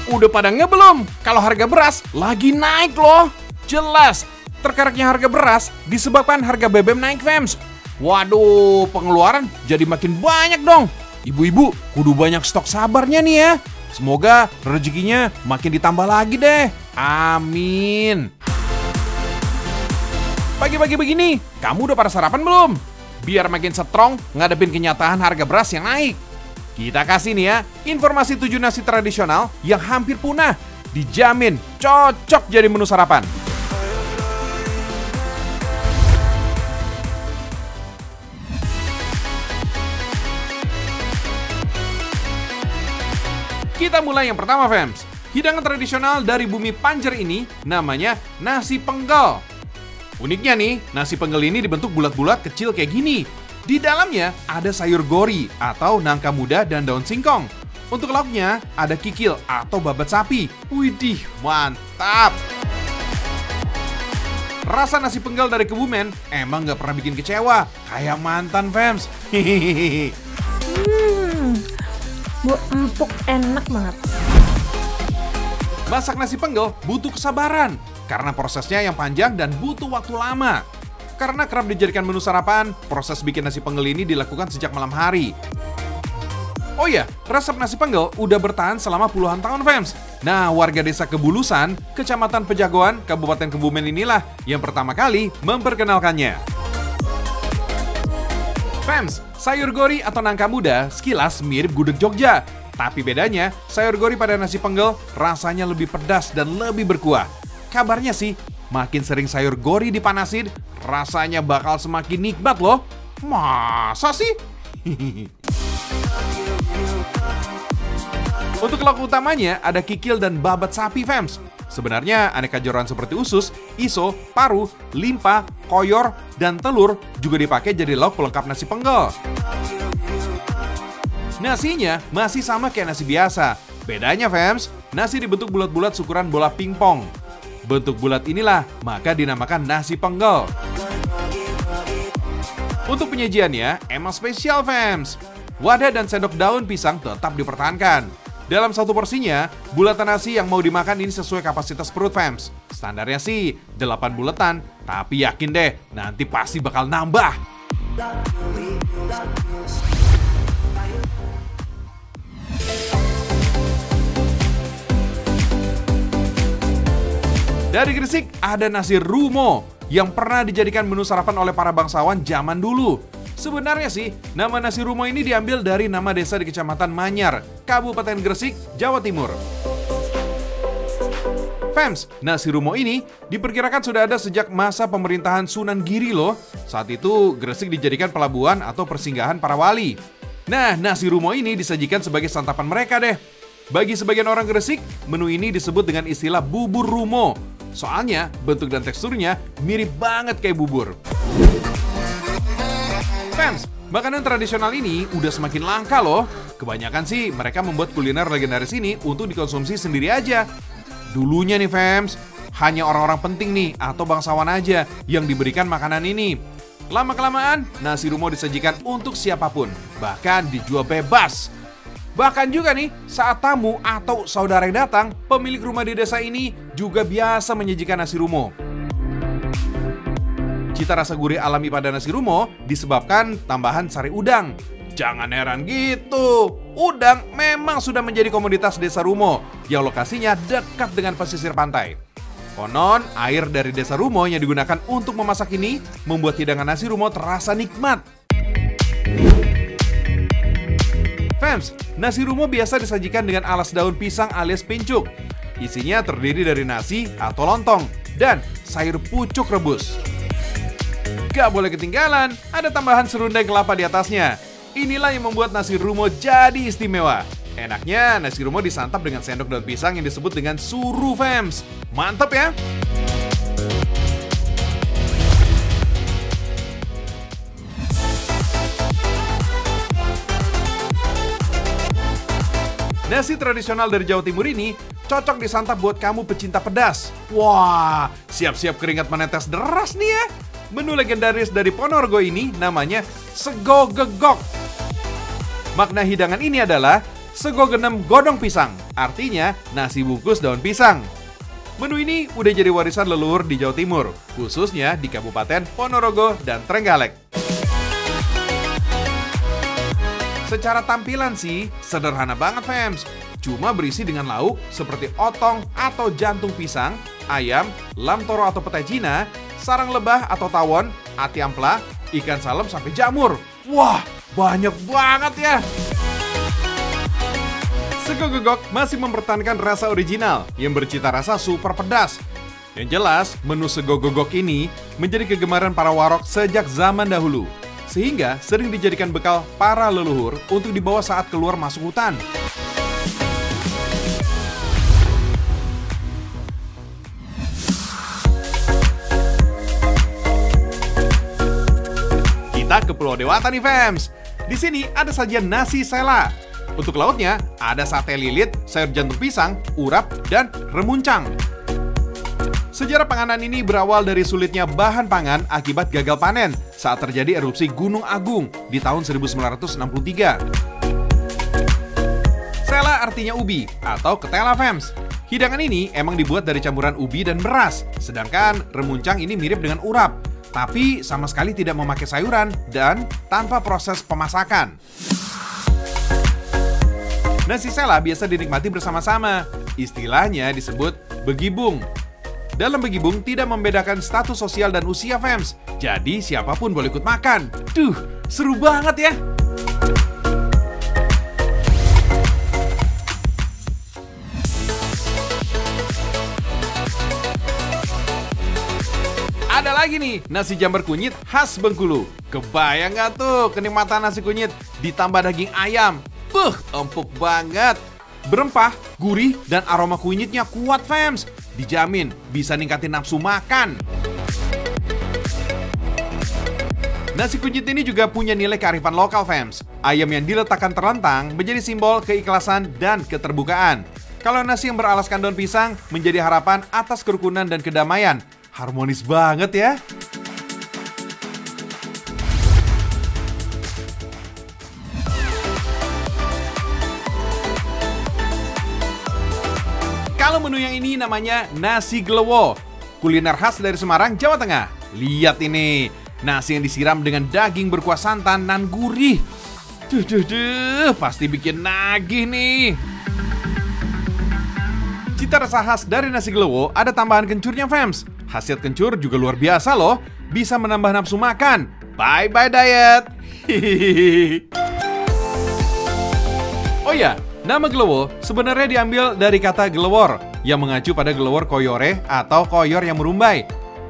Udah pada nge belum? Kalau harga beras lagi naik loh. Jelas, terkereknya harga beras disebabkan harga BBM naik, fams. Waduh, pengeluaran jadi makin banyak dong. Ibu-ibu kudu banyak stok sabarnya nih ya. Semoga rezekinya makin ditambah lagi deh. Amin. Pagi-pagi begini, kamu udah pada sarapan belum? Biar makin strong ngadepin kenyataan harga beras yang naik. Kita kasih nih ya, informasi 7 nasi tradisional yang hampir punah. Dijamin cocok jadi menu sarapan. Kita mulai yang pertama, fams. Hidangan tradisional dari bumi Panjer ini namanya nasi penggal. Uniknya nih, nasi penggal ini dibentuk bulat-bulat kecil kayak gini. Di dalamnya ada sayur gori atau nangka muda dan daun singkong. Untuk lauknya ada kikil atau babat sapi. Widih, mantap! Rasa nasi penggal dari Kebumen emang gak pernah bikin kecewa. Kayak mantan, fams. Hihihi. Empuk, enak banget. Masak nasi penggal butuh kesabaran karena prosesnya yang panjang dan butuh waktu lama. Karena kerap dijadikan menu sarapan, proses bikin nasi penggal ini dilakukan sejak malam hari. Oh iya, resep nasi penggal udah bertahan selama puluhan tahun, fams. Nah, warga desa Kebulusan, Kecamatan Pejagoan, Kabupaten Kebumen inilah yang pertama kali memperkenalkannya. Fams, sayur gori atau nangka muda sekilas mirip gudeg Jogja. Tapi bedanya, sayur gori pada nasi penggal rasanya lebih pedas dan lebih berkuah. Kabarnya sih, makin sering sayur gori dipanasin, rasanya bakal semakin nikmat loh. Masa sih? Untuk lauk utamanya ada kikil dan babat sapi, fams. Sebenarnya aneka jeroan seperti usus, iso, paru, limpa, koyor, dan telur juga dipakai jadi lauk pelengkap nasi penggal. Nasinya masih sama kayak nasi biasa. Bedanya, fams, nasi dibentuk bulat-bulat ukuran bola pingpong. Bentuk bulat inilah maka dinamakan nasi penggal. Untuk penyajiannya emang spesial, fams. Wadah dan sendok daun pisang tetap dipertahankan. Dalam satu porsinya, bulatan nasi yang mau dimakan ini sesuai kapasitas perut, fams. Standarnya sih 8 bulatan, tapi yakin deh nanti pasti bakal nambah. Dari Gresik ada nasi rumo yang pernah dijadikan menu sarapan oleh para bangsawan zaman dulu. Sebenarnya sih, nama nasi rumo ini diambil dari nama desa di Kecamatan Manyar, Kabupaten Gresik, Jawa Timur. Fams, nasi rumo ini diperkirakan sudah ada sejak masa pemerintahan Sunan Giri loh. Saat itu Gresik dijadikan pelabuhan atau persinggahan para wali. Nah, nasi rumo ini disajikan sebagai santapan mereka deh. Bagi sebagian orang Gresik, menu ini disebut dengan istilah bubur rumo. Soalnya bentuk dan teksturnya mirip banget kayak bubur. Fams, makanan tradisional ini udah semakin langka loh. Kebanyakan sih mereka membuat kuliner legendaris ini untuk dikonsumsi sendiri aja. Dulunya nih, fams, hanya orang-orang penting nih atau bangsawan aja yang diberikan makanan ini. Lama-kelamaan, nasi rumo disajikan untuk siapapun, bahkan dijual bebas. Bahkan juga nih, saat tamu atau saudara yang datang, pemilik rumah di desa ini juga biasa menyajikan nasi rumo. Cita rasa gurih alami pada nasi rumo disebabkan tambahan sari udang. Jangan heran gitu, udang memang sudah menjadi komoditas desa Rumo yang lokasinya dekat dengan pesisir pantai. Konon, air dari desa Rumo yang digunakan untuk memasak ini membuat hidangan nasi rumo terasa nikmat. Fams, nasi rumo biasa disajikan dengan alas daun pisang alias pincuk. Isinya terdiri dari nasi atau lontong dan sayur pucuk rebus. Gak boleh ketinggalan, ada tambahan serundeng kelapa di atasnya. Inilah yang membuat nasi rumo jadi istimewa. Enaknya, nasi rumo disantap dengan sendok daun pisang yang disebut dengan suru, fams. Mantap ya! Nasi tradisional dari Jawa Timur ini cocok disantap buat kamu pecinta pedas. Wah, siap-siap keringat menetes deras nih ya. Menu legendaris dari Ponorogo ini namanya sego gegok. Makna hidangan ini adalah Sego genem godong pisang, artinya nasi bungkus daun pisang. Menu ini udah jadi warisan leluhur di Jawa Timur, khususnya di Kabupaten Ponorogo dan Trenggalek. Secara tampilan sih, sederhana banget fams. Cuma berisi dengan lauk seperti otong atau jantung pisang, ayam, lam toro atau petai Cina, sarang lebah atau tawon, ati ampla, ikan salem sampai jamur. Wah, banyak banget ya! Sego gogok masih mempertahankan rasa original yang bercita rasa super pedas. Yang jelas, menu sego gogok ini menjadi kegemaran para warok sejak zaman dahulu. Sehingga sering dijadikan bekal para leluhur untuk dibawa saat keluar masuk hutan. Kita ke Pulau Dewata nih fams. Di sini ada sajian nasi sela. Untuk lautnya, ada sate lilit, sayur jantung pisang, urap, dan remuncang. Sejarah panganan ini berawal dari sulitnya bahan pangan akibat gagal panen saat terjadi erupsi Gunung Agung di tahun 1963. Sela artinya ubi atau ketela fams. Hidangan ini emang dibuat dari campuran ubi dan beras, sedangkan remuncang ini mirip dengan urap, tapi sama sekali tidak memakai sayuran dan tanpa proses pemasakan. Nasi sela biasa dinikmati bersama-sama. Istilahnya disebut begibung. Dalam begibung tidak membedakan status sosial dan usia fams. Jadi siapapun boleh ikut makan. Duh, seru banget ya. Ada lagi nih, nasi jambar kunyit khas Bengkulu. Kebayang gak tuh kenikmatan nasi kunyit ditambah daging ayam? Empuk banget. Berempah, gurih, dan aroma kunyitnya kuat fams. Dijamin bisa ningkatin nafsu makan. Nasi kunyit ini juga punya nilai kearifan lokal fams. Ayam yang diletakkan terlentang menjadi simbol keikhlasan dan keterbukaan. Kalau nasi yang beralaskan daun pisang menjadi harapan atas kerukunan dan kedamaian. Harmonis banget ya. Kalau menu yang ini namanya nasi glewo, kuliner khas dari Semarang, Jawa Tengah. Lihat ini, nasi yang disiram dengan daging berkuah santan nan gurih. Pasti bikin nagih nih. Cita rasa khas dari nasi glewo ada tambahan kencurnya fams. Khasiat kencur juga luar biasa loh, bisa menambah nafsu makan. Bye-bye diet. Oh ya, nama glewo sebenarnya diambil dari kata glewor yang mengacu pada glewor koyore atau koyor yang merumbai.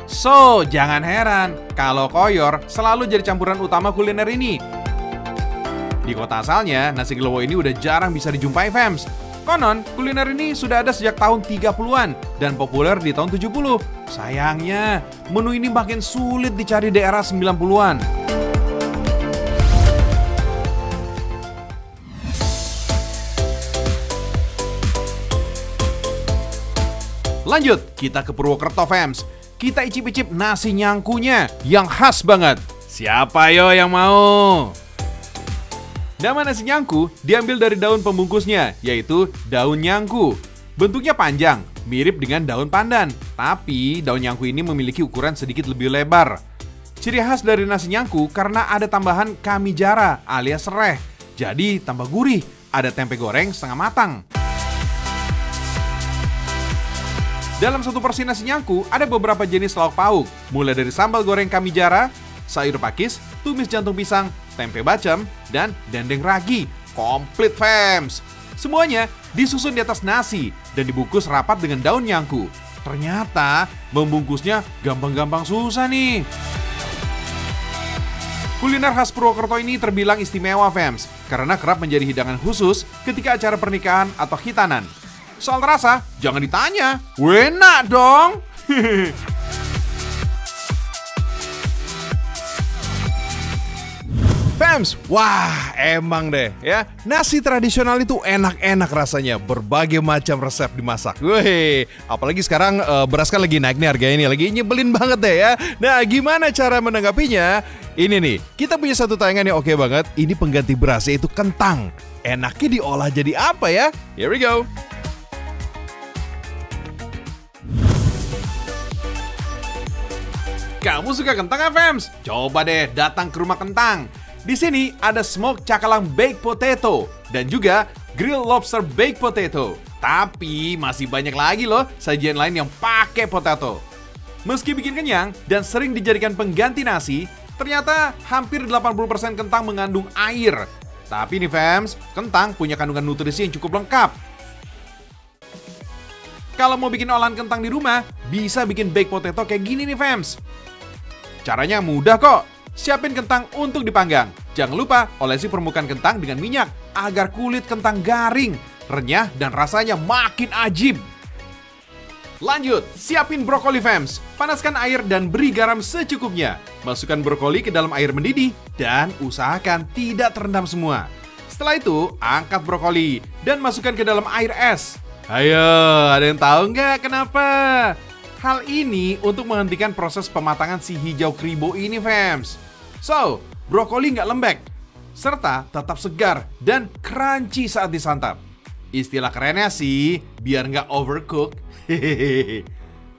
So, jangan heran kalau koyor selalu jadi campuran utama kuliner ini. Di kota asalnya, nasi glewo ini udah jarang bisa dijumpai fams. Konon, kuliner ini sudah ada sejak tahun 30-an dan populer di tahun 70. Sayangnya, menu ini makin sulit dicari di era 90-an. Lanjut, kita ke Purwokerto fams. Kita icip-icip nasi nyangkunya yang khas banget. Siapa yo yang mau? Nama nasi nyangku diambil dari daun pembungkusnya, yaitu daun nyangku. Bentuknya panjang, mirip dengan daun pandan. Tapi daun nyangku ini memiliki ukuran sedikit lebih lebar. Ciri khas dari nasi nyangku karena ada tambahan kamijara alias sereh. Jadi tambah gurih, ada tempe goreng setengah matang. Dalam satu porsi nasi nyangku ada beberapa jenis lauk pauk, mulai dari sambal goreng kamijara, sayur pakis, tumis jantung pisang, tempe bacem, dan dendeng ragi. Komplit fams. Semuanya disusun di atas nasi dan dibungkus rapat dengan daun nyangku. Ternyata membungkusnya gampang-gampang susah nih. Kuliner khas Purwokerto ini terbilang istimewa fams, karena kerap menjadi hidangan khusus ketika acara pernikahan atau khitanan. Soal rasa, jangan ditanya. Enak dong. Fams, wah emang deh ya. Nasi tradisional itu enak-enak rasanya. Berbagai macam resep dimasak. Wih, apalagi sekarang beras kan lagi naik nih harganya ini. Lagi nyebelin banget deh ya. Nah, gimana cara menanggapinya? Ini nih, kita punya satu tayangan yang oke banget. Ini pengganti beras, yaitu kentang. Enaknya diolah jadi apa ya? Here we go. Kamu suka kentang, FMs? Coba deh datang ke rumah kentang. Di sini ada smoked cakalang baked potato dan juga grilled lobster baked potato. Tapi masih banyak lagi loh sajian lain yang pakai potato. Meski bikin kenyang dan sering dijadikan pengganti nasi, ternyata hampir 80% kentang mengandung air. Tapi nih fams, kentang punya kandungan nutrisi yang cukup lengkap. Kalau mau bikin olahan kentang di rumah, bisa bikin baked potato kayak gini nih fams. Caranya mudah kok. Siapin kentang untuk dipanggang. Jangan lupa olesi permukaan kentang dengan minyak agar kulit kentang garing, renyah, dan rasanya makin ajib. Lanjut, siapin brokoli fams. Panaskan air dan beri garam secukupnya. Masukkan brokoli ke dalam air mendidih dan usahakan tidak terendam semua. Setelah itu, angkat brokoli dan masukkan ke dalam air es. Ayo, ada yang tahu nggak kenapa? Hal ini untuk menghentikan proses pematangan si hijau kribo ini fams. So, brokoli nggak lembek, serta tetap segar dan crunchy saat disantap. Istilah kerennya sih, biar nggak overcook. Hehehe.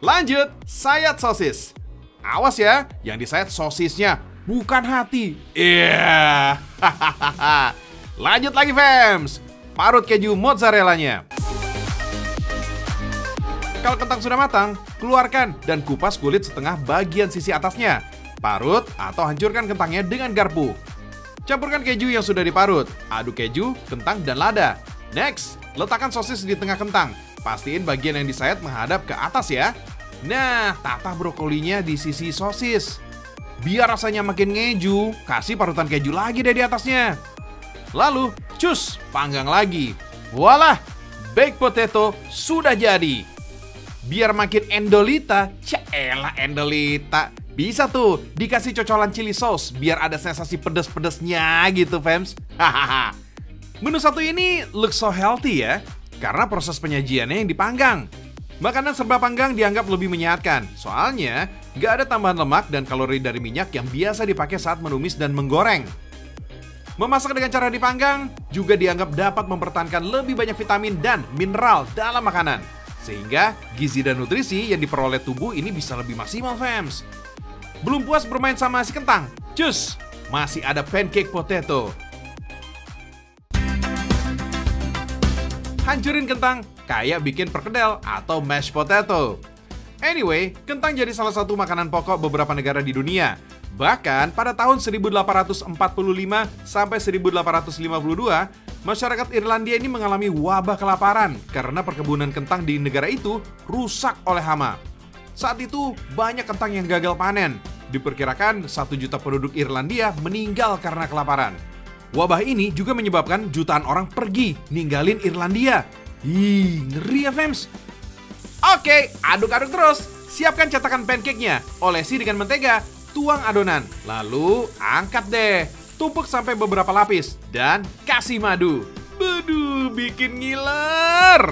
Lanjut, sayat sosis. Awas ya, yang disayat sosisnya, bukan hati. Iya. Lanjut lagi fams, parut keju mozzarellanya. Kalau kentang sudah matang, keluarkan dan kupas kulit setengah bagian sisi atasnya. Parut atau hancurkan kentangnya dengan garpu. Campurkan keju yang sudah diparut. Aduk keju, kentang, dan lada. Next, letakkan sosis di tengah kentang. Pastiin bagian yang disayat menghadap ke atas ya. Nah, tata brokolinya di sisi sosis. Biar rasanya makin ngeju, kasih parutan keju lagi deh di atasnya. Lalu, cus, panggang lagi. Voila, baked potato sudah jadi. Biar makin endolita, yaelah endolita. Bisa tuh dikasih cocolan chili sauce biar ada sensasi pedas-pedasnya gitu fams. Hahaha. Menu satu ini look so healthy ya, karena proses penyajiannya yang dipanggang. Makanan serba panggang dianggap lebih menyehatkan, soalnya nggak ada tambahan lemak dan kalori dari minyak yang biasa dipakai saat menumis dan menggoreng. Memasak dengan cara dipanggang juga dianggap dapat mempertahankan lebih banyak vitamin dan mineral dalam makanan. Sehingga gizi dan nutrisi yang diperoleh tubuh ini bisa lebih maksimal fams. Belum puas bermain sama si kentang? Cus, masih ada pancake potato. Hancurin kentang kayak bikin perkedel atau mashed potato. Anyway, kentang jadi salah satu makanan pokok beberapa negara di dunia. Bahkan pada tahun 1845 sampai 1852, masyarakat Irlandia ini mengalami wabah kelaparan karena perkebunan kentang di negara itu rusak oleh hama. Saat itu banyak kentang yang gagal panen. Diperkirakan 1 juta penduduk Irlandia meninggal karena kelaparan. Wabah ini juga menyebabkan jutaan orang pergi ninggalin Irlandia. Ih, ngeri ya fams. Oke, aduk-aduk terus. Siapkan cetakan pancake-nya, olesi dengan mentega, tuang adonan. Lalu angkat deh, tumpuk sampai beberapa lapis dan kasih madu. Waduh, bikin ngiler.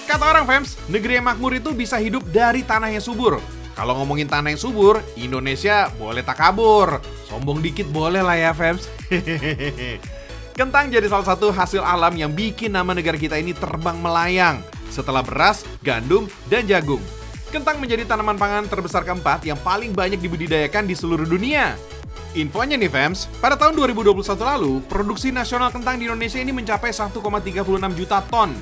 Kata orang fams, negeri yang makmur itu bisa hidup dari tanah yang subur. Kalau ngomongin tanah yang subur, Indonesia boleh takabur. Sombong dikit boleh lah ya fams. Kentang jadi salah satu hasil alam yang bikin nama negara kita ini terbang melayang. Setelah beras, gandum, dan jagung. Kentang menjadi tanaman pangan terbesar keempat yang paling banyak dibudidayakan di seluruh dunia. Infonya nih fams, pada tahun 2021 lalu, produksi nasional kentang di Indonesia ini mencapai 1,36 juta ton.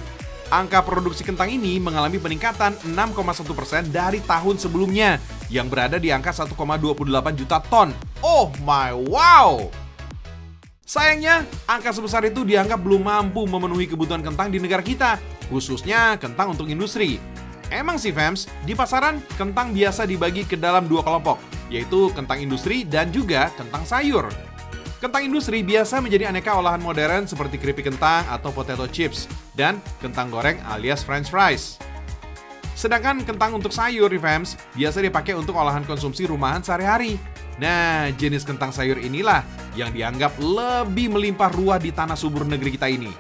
Angka produksi kentang ini mengalami peningkatan 6,1% dari tahun sebelumnya, yang berada di angka 1,28 juta ton. Oh my wow! Sayangnya, angka sebesar itu dianggap belum mampu memenuhi kebutuhan kentang di negara kita, khususnya kentang untuk industri. Emang sih fams, di pasaran kentang biasa dibagi ke dalam 2 kelompok, yaitu kentang industri dan juga kentang sayur. Kentang industri biasa menjadi aneka olahan modern seperti keripik kentang atau potato chips, dan kentang goreng alias french fries. Sedangkan kentang untuk sayur, fams, biasa dipakai untuk olahan konsumsi rumahan sehari-hari. Nah, jenis kentang sayur inilah yang dianggap lebih melimpah ruah di tanah subur negeri kita ini.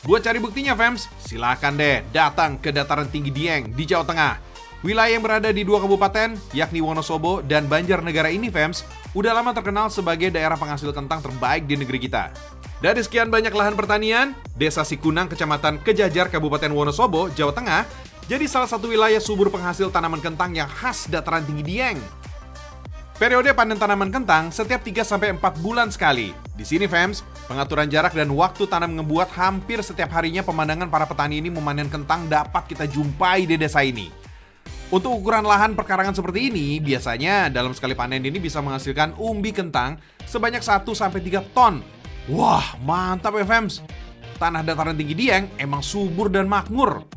Buat cari buktinya, fams, silakan deh datang ke dataran tinggi Dieng di Jawa Tengah. Wilayah yang berada di 2 kabupaten, yakni Wonosobo dan Banjarnegara ini, fams, udah lama terkenal sebagai daerah penghasil kentang terbaik di negeri kita. Dari sekian banyak lahan pertanian, Desa Sikunang, Kecamatan Kejajar, Kabupaten Wonosobo, Jawa Tengah, jadi salah satu wilayah subur penghasil tanaman kentang yang khas dataran tinggi Dieng. Periode panen tanaman kentang setiap 3-4 bulan sekali. Di sini, fams, pengaturan jarak dan waktu tanam ngebuat hampir setiap harinya pemandangan para petani ini memanen kentang dapat kita jumpai di desa ini. Untuk ukuran lahan perkarangan seperti ini, biasanya dalam sekali panen ini bisa menghasilkan umbi kentang sebanyak 1-3 ton. Wah, mantap ya, fams. Tanah dataran tinggi Dieng emang subur dan makmur.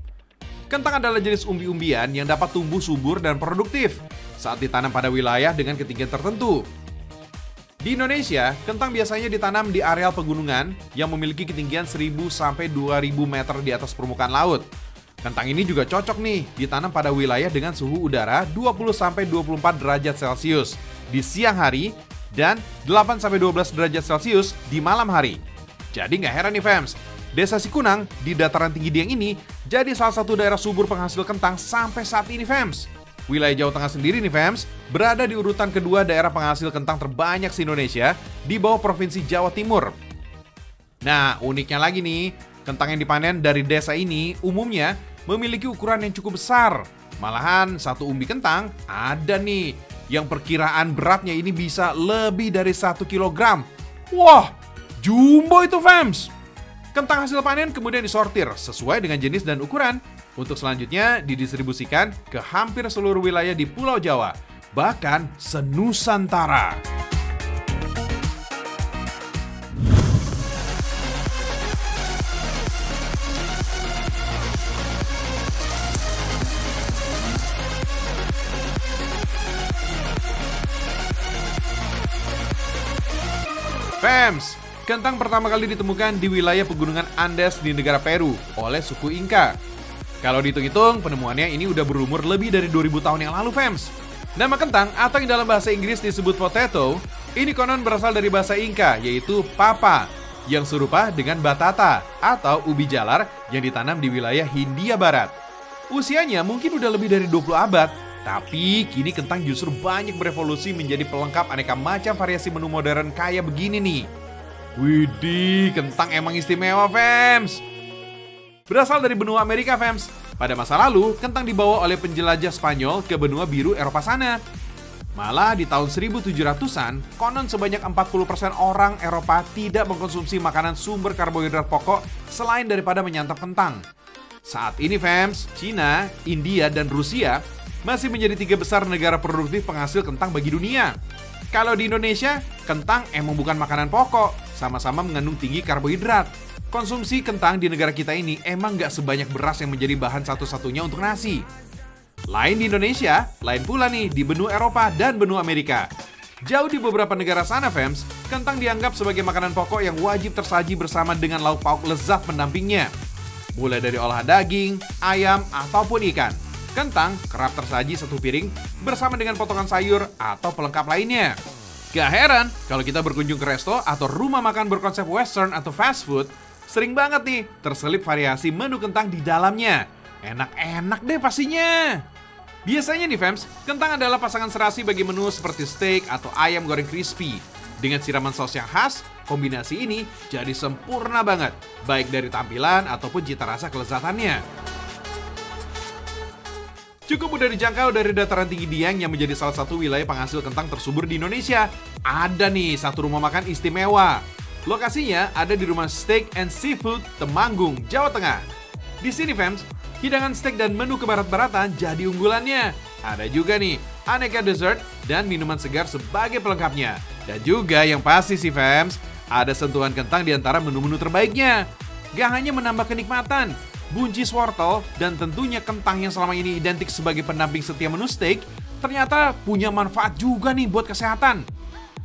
Kentang adalah jenis umbi-umbian yang dapat tumbuh subur dan produktif saat ditanam pada wilayah dengan ketinggian tertentu. Di Indonesia, kentang biasanya ditanam di areal pegunungan yang memiliki ketinggian 1.000-2.000 meter di atas permukaan laut. Kentang ini juga cocok nih ditanam pada wilayah dengan suhu udara 20-24 derajat Celcius di siang hari dan 8-12 derajat Celcius di malam hari. Jadi nggak heran nih, fams, Desa Sikunang di dataran tinggi Dieng ini jadi salah satu daerah subur penghasil kentang sampai saat ini, fams. Wilayah Jawa Tengah sendiri nih, fams, berada di urutan kedua daerah penghasil kentang terbanyak se-Indonesia di bawah Provinsi Jawa Timur. Nah, uniknya lagi nih, kentang yang dipanen dari desa ini umumnya memiliki ukuran yang cukup besar. Malahan satu umbi kentang ada nih yang perkiraan beratnya ini bisa lebih dari 1 kilogram. Wah, jumbo itu, fams! Kentang hasil panen kemudian disortir sesuai dengan jenis dan ukuran untuk selanjutnya didistribusikan ke hampir seluruh wilayah di Pulau Jawa, bahkan senusantara. Fams, kentang pertama kali ditemukan di wilayah pegunungan Andes di negara Peru oleh suku Inca. Kalau dihitung-hitung, penemuannya ini udah berumur lebih dari 2000 tahun yang lalu, fams. Nama kentang atau yang dalam bahasa Inggris disebut potato, ini konon berasal dari bahasa Inca, yaitu papa, yang serupa dengan batata atau ubi jalar yang ditanam di wilayah Hindia Barat. Usianya mungkin udah lebih dari 20 abad, tapi kini kentang justru banyak berevolusi menjadi pelengkap aneka macam variasi menu modern kayak begini nih. Widih, kentang emang istimewa, fams. Berasal dari benua Amerika, fams. Pada masa lalu, kentang dibawa oleh penjelajah Spanyol ke benua biru Eropa sana. Malah di tahun 1700-an, konon sebanyak 40% orang Eropa tidak mengkonsumsi makanan sumber karbohidrat pokok selain daripada menyantap kentang. Saat ini, fams, Cina, India, dan Rusia masih menjadi 3 besar negara produktif penghasil kentang bagi dunia. Kalau di Indonesia, kentang emang bukan makanan pokok, sama-sama mengandung tinggi karbohidrat. Konsumsi kentang di negara kita ini emang nggak sebanyak beras yang menjadi bahan satu-satunya untuk nasi. Lain di Indonesia, lain pula nih di benua Eropa dan benua Amerika. Jauh di beberapa negara sana, fams, kentang dianggap sebagai makanan pokok yang wajib tersaji bersama dengan lauk pauk lezat pendampingnya. Mulai dari olahan daging, ayam, ataupun ikan. Kentang kerap tersaji satu piring bersama dengan potongan sayur atau pelengkap lainnya. Gak heran kalau kita berkunjung ke resto atau rumah makan berkonsep western atau fast food, sering banget nih terselip variasi menu kentang di dalamnya. Enak-enak deh pastinya. Biasanya nih, fams, kentang adalah pasangan serasi bagi menu seperti steak atau ayam goreng crispy. Dengan siraman saus yang khas, kombinasi ini jadi sempurna banget, baik dari tampilan ataupun cita rasa kelezatannya. Cukup mudah dijangkau dari dataran tinggi Dieng yang menjadi salah satu wilayah penghasil kentang tersubur di Indonesia. Ada nih satu rumah makan istimewa. Lokasinya ada di Rumah Steak and Seafood Temanggung, Jawa Tengah. Di sini, fams, hidangan steak dan menu kebarat-baratan jadi unggulannya. Ada juga nih aneka dessert dan minuman segar sebagai pelengkapnya. Dan juga yang pasti sih, fams, ada sentuhan kentang di antara menu-menu terbaiknya. Gak hanya menambah kenikmatan, buncis wortel, dan tentunya kentang yang selama ini identik sebagai pendamping setia menu steak, ternyata punya manfaat juga nih buat kesehatan.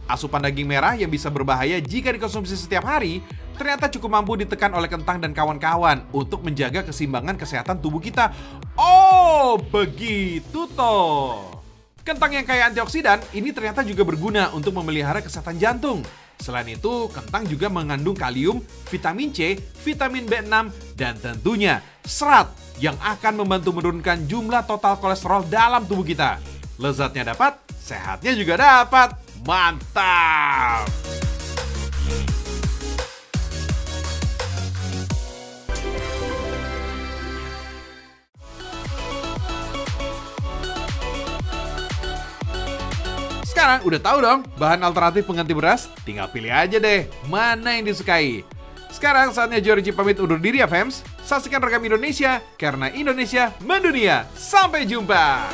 Asupan daging merah yang bisa berbahaya jika dikonsumsi setiap hari, ternyata cukup mampu ditekan oleh kentang dan kawan-kawan untuk menjaga keseimbangan kesehatan tubuh kita. Oh, begitu toh. Kentang yang kaya antioksidan ini ternyata juga berguna untuk memelihara kesehatan jantung. Selain itu, kentang juga mengandung kalium, vitamin C, vitamin B6, dan tentunya serat yang akan membantu menurunkan jumlah total kolesterol dalam tubuh kita. Lezatnya dapat, sehatnya juga dapat. Mantap! Sekarang udah tahu dong bahan alternatif pengganti beras? Tinggal pilih aja deh mana yang disukai. Sekarang saatnya Georgie pamit undur diri ya fams. Saksikan Rekam Indonesia karena Indonesia mendunia. Sampai jumpa.